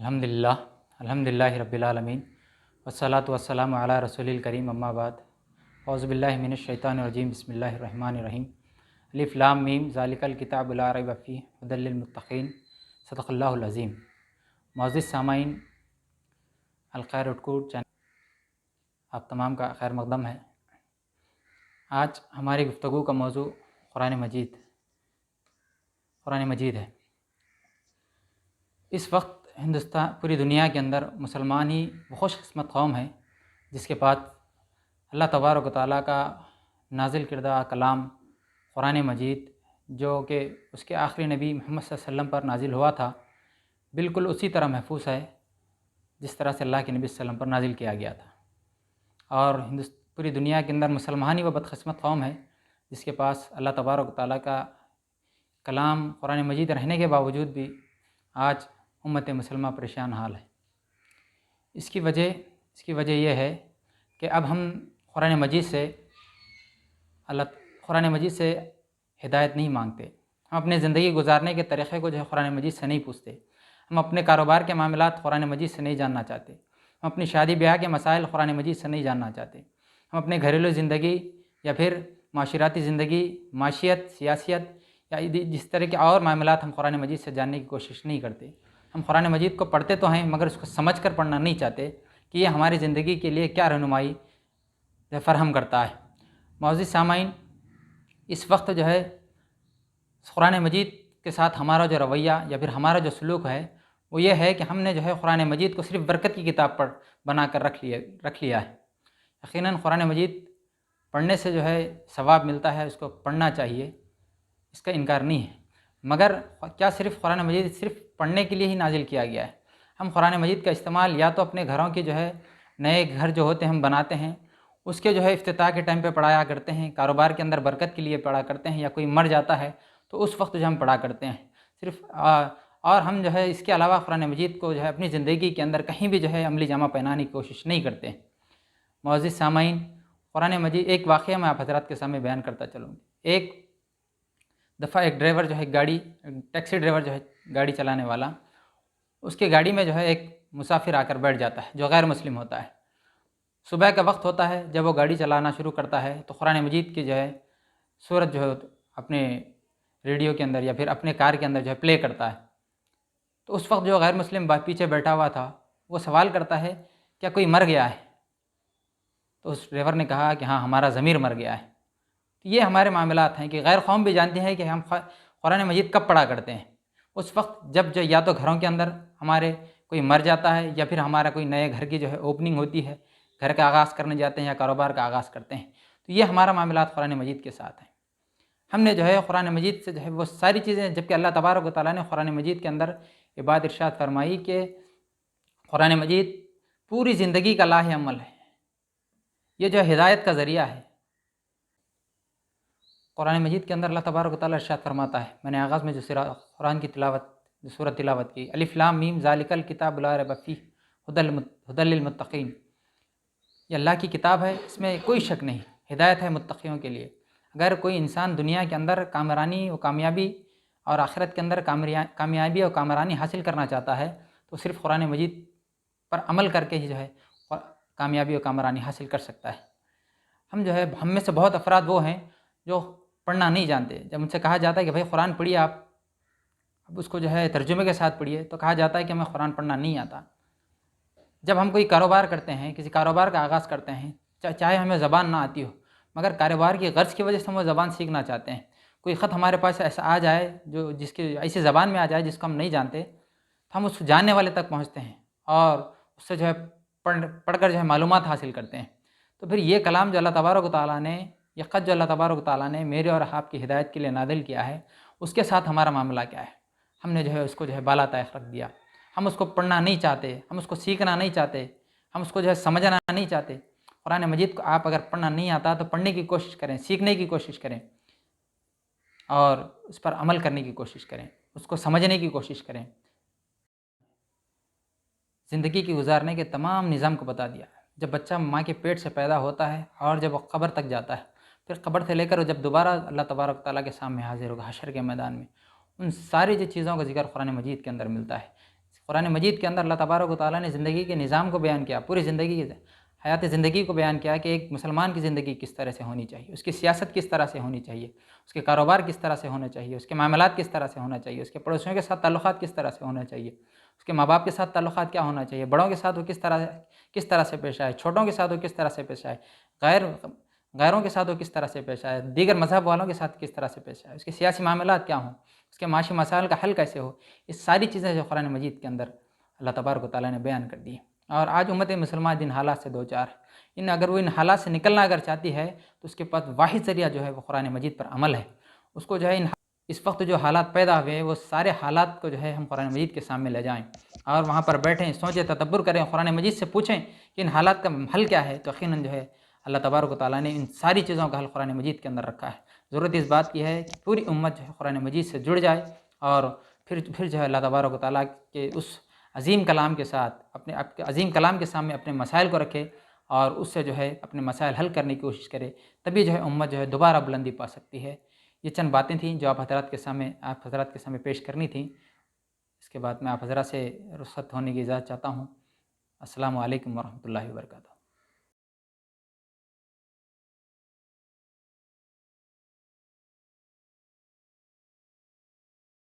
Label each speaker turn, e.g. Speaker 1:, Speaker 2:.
Speaker 1: अल्हम्दुलिल्लाह अल्हम्दुलिल्लाहि रब्बिल आलमीन वस्सलातु वस्सलामु अला रसूलिल करीम अम्मा बाद औज़ु बिल्लाहि मिनश शैतानिर रजीम बिस्मिल्लाहिर रहमानिर रहीम अलिफ लाम मीम ज़ालिकल किताबु ला रैब फ़ीह हुदल लिल मुत्तक़ीन सदक़ल्लाहुल अज़ीम। मुअज़्ज़िज़ सामाईन, अलखैर उटकूट चैनल आप तमाम का खैर मक़दम है। आज हमारी गुफ्तगू का मौजू कुरान मजीद है। इस वक्त हिंदुस्तान पूरी दुनिया के अंदर मुसलमान ही वो खुशकिस्मत कौम है जिसके पास अल्लाह तबारक व तआला का नाजिल किरदा कलाम कुरान मजीद, जो कि उसके आखिरी नबी मोहम्मद सल्लल्लाहु अलैहि वसल्लम पर नाजिल हुआ था, बिल्कुल उसी तरह महफूज है जिस तरह से अल्लाह के नबी सल्लल्लाहु अलैहि वसल्लम पर नाजिल किया गया था। और पूरी दुनिया के अंदर मुसलमान ही वो बदकिस्मत कौम है जिसके पास अल्लाह तबारक व तआला का कलाम कुरान मजीद रहने के बावजूद भी आज उम्मत मुसलमा परेशान हाल है। इसकी वजह यह है कि अब हम कुरान मजीद से हिदायत नहीं मांगते। हम अपने ज़िंदगी गुजारने के तरीक़े को जो है कुरान मजीद से नहीं पूछते। हम अपने कारोबार के मामलात कुरान मजीद से नहीं जानना चाहते। हम अपनी शादी ब्याह के मसाइल कुरान मजीद से नहीं जानना चाहते। हम अपने घरेलू ज़िंदगी या फिर माशराती ज़िंदगी, माशियत, सियासियत या जिस तरह के और मामलात हम कुरान मजीद से जानने की कोशिश नहीं करते। हम कुरान मजीद को पढ़ते तो हैं मगर उसको समझ कर पढ़ना नहीं चाहते कि ये हमारी ज़िंदगी के लिए क्या रहनुमाई फ़राहम करता है। मुअज़्ज़िज़ सामाईन, इस वक्त जो है कुरान मजीद के साथ हमारा जो रवैया या फिर हमारा जो सलूक है वो ये है कि हमने जो है कुरान मजीद को सिर्फ़ बरकत की किताब पर बना कर रख लिया है। यकीनन कुरान मजीद पढ़ने से जो है सवाब मिलता है, उसको पढ़ना चाहिए, इसका इनकार नहीं है। मगर क्या सिर्फ़ कुरान मजीद सिर्फ़ पढ़ने के लिए ही नाजिल किया गया है? हम कुरान मजीद का इस्तेमाल या तो अपने घरों के जो है नए घर जो होते हैं हम बनाते हैं उसके जो है इफ्तिताह के टाइम पे पढ़ाया करते हैं, कारोबार के अंदर बरकत के लिए पढ़ा करते हैं, या कोई मर जाता है तो उस वक्त जो हम पढ़ा करते हैं सिर्फ़। और हम जो है इसके अलावा कुरान मजीद को जो है अपनी ज़िंदगी के अंदर कहीं भी जो है अमली जामा पहनाने की कोशिश नहीं करते। मुअज़्ज़िज़ सामाईन, कुरान मजीद एक वाक़या मैं आप हज़रात के सामने बयान करता चलूँ। एक दफ़ा एक ड्राइवर जो है टैक्सी ड्राइवर जो है गाड़ी चलाने वाला, उसके गाड़ी में जो है एक मुसाफिर आकर बैठ जाता है जो गैर मुस्लिम होता है। सुबह का वक्त होता है, जब वो गाड़ी चलाना शुरू करता है तो कुरान मजीद की जो है सूरत जो है अपने रेडियो के अंदर या फिर अपने कार के अंदर जो है प्ले करता है। तो उस वक्त जो गैर मुस्लिम पीछे बैठा हुआ था वो सवाल करता है, क्या कोई मर गया है? तो उस ड्राइवर ने कहा कि हाँ, हमारा ज़मीर मर गया है। तो ये हमारे मामलात हैं कि गैर कौम भी जानते हैं कि हम कुरान मजीद कब पढ़ा करते हैं। उस वक्त जब जो या तो घरों के अंदर हमारे कोई मर जाता है या फिर हमारा कोई नए घर की जो है ओपनिंग होती है, घर का आगाज़ करने जाते हैं या कारोबार का आगाज़ करते हैं, तो ये हमारा मामलात कुरान मजीद के साथ हैं। हमने जो है कुरान मजीद से जो है वो सारी चीज़ें, जबकि अल्लाह तबारक व तआला ने कुरान मजीद के अंदर ये बात इरशाद फरमाई कि कुरान मजीद पूरी ज़िंदगी का लाहे अमल है, ये जो हिदायत का ज़रिया है। कुरान मजीद के अंदर अल्लाह तबारक व तआला इरशाद फरमाता है, मैंने आगाज़ में जो कुरान की सूरत तिलावत की, अलिफ लाम मीम ज़ालिकल किताबु ला रैब फ़ीह हुदल लिल मुत्तक़ीन, ये अल्लाह की किताब है, इसमें कोई शक नहीं, हिदायत है मुत्तक़ियों के लिए। अगर कोई इंसान दुनिया के अंदर कामयाबी और आखिरत के अंदर कामयाबी और कामरानी हासिल करना चाहता है तो सिर्फ़ कुरान मजीद पर अमल करके ही जो है कामयाबी और कामरानी हासिल कर सकता है। हम में से बहुत अफराद वो हैं जो पढ़ना नहीं जानते। जब उनसे कहा जाता है कि भाई कुरान पढ़िए आप, अब उसको जो है तर्जुमे के साथ पढ़िए, तो कहा जाता है कि हमें कुरान पढ़ना नहीं आता। जब हम कोई कारोबार करते हैं, किसी कारोबार का आगाज़ करते हैं, चाहे हमें ज़बान ना आती हो, मगर कारोबार की गर्ज़ की वजह से हम वो ज़बान सीखना चाहते हैं। कोई ख़त हमारे पास ऐसा आ जाए जो जिसकी ऐसी ज़बान में आ जाए जिसको हम नहीं जानते, तो हम उस जानने वाले तक पहुँचते हैं और उससे जो है पढ़कर जो है मालूमात हासिल करते हैं। तो फिर ये कलाम जो अल्लाह तबारक व तआला ने, ये ख़त जो अल्लाह तबारक व तआला ने मेरे और आपकी हिदायत के लिए नाज़िल किया है, उसके साथ हमारा मामला क्या है? हमने जो है उसको जो है बाला तायख रख दिया। हम उसको पढ़ना नहीं चाहते, हम उसको सीखना नहीं चाहते, हम उसको जो है समझना नहीं चाहते। कुरान मजीद को आप अगर पढ़ना नहीं आता तो पढ़ने की कोशिश करें, सीखने की कोशिश करें और उस पर अमल करने की कोशिश करें, उसको समझने की कोशिश करें। ज़िंदगी की गुजारने के तमाम निज़ाम को बता दिया। जब बच्चा माँ के पेट से पैदा होता है और जब वो क़ब्र तक जाता है, फिर क़ब्र से लेकर जब दोबारा अल्लाह तबारक व तआला के सामने हाज़िर होगा हशर के मैदान में, उन सारी जो चीज़ों का ज़िक्र कुरान मजीद के अंदर मिलता है। قرآن مجید کے اندر اللہ تبارک و تعالیٰ نے زندگی کے نظام کو بیان کیا، پوری زندگی کی حیات زندگی کو بیان کیا کہ ایک مسلمان کی زندگی کس طرح سے ہونی چاہیے، اس کی سیاست کس طرح سے ہونی چاہیے، اس کے کاروبار کس طرح سے ہونا چاہیے، اس کے معاملات کس طرح سے ہونا چاہیے، اس کے پڑوسیوں کے ساتھ تعلقات کس طرح سے ہونا چاہیے، اس کے ماں باپ کے ساتھ تعلقات کیا ہونا چاہیے، بڑوں کے ساتھ وہ کس طرح سے پیش آئے، چھوٹوں کے ساتھ وہ کس طرح سے پیش آئے، غیروں کے ساتھ وہ کس طرح سے پیش آئے، دیگر مذہب والوں کے ساتھ کس طرح سے پیش آئے، اس کے سیاسی معاملات کیا ہوں، اس کے معاشی مسائل کا حل کیسے ہو، یہ ساری چیزیں جو قرآن مجید کے اندر اللہ تبارک و تعالیٰ نے بیان کر دی. اور آج امت مسلمہ جن حالات سے دوچار ہے، اگر وہ ان حالات سے نکلنا اگر چاہتی ہے تو اس کے پاس واحد ذریعہ جو ہے وہ قرآن مجید پر عمل ہے. اس کو جو ہے اس وقت جو حالات پیدا ہوئے وہ سارے حالات کو جو ہے ہم قرآن مجید کے سامنے لے جائیں اور وہاں پر بیٹھیں، سوچیں، تدبر کریں، قرآن مجید سے پوچھیں کہ ان حالات کا حل کیا ہے. تو یقیناً جو ہے اللہ تبارک و تعالیٰ نے ان ساری چیزوں کا حل قرآن مجید کے اندر رکھا ہے. ضرورت اس بات کی ہے کہ پوری امت جو ہے قرآن مجید سے جڑ جائے اور پھر جو ہے اللہ تبارک و تعالیٰ کے اس عظیم کلام کے ساتھ اپنے عظیم کلام کے سامنے اپنے مسائل کو رکھے اور اس سے جو ہے اپنے مسائل حل کرنے کی کوشش کرے. تبھی جو ہے امت جو ہے دوبارہ بلندی پا سکتی ہے. یہ چند باتیں تھیں جو آپ حضرات کے سامنے پیش کرنی تھیں. اس کے بعد میں آپ حضرات سے رخصت ہونے کی اجازت چاہتا ہوں. السلام علیکم ورحمۃ اللہ وبرکاتہ.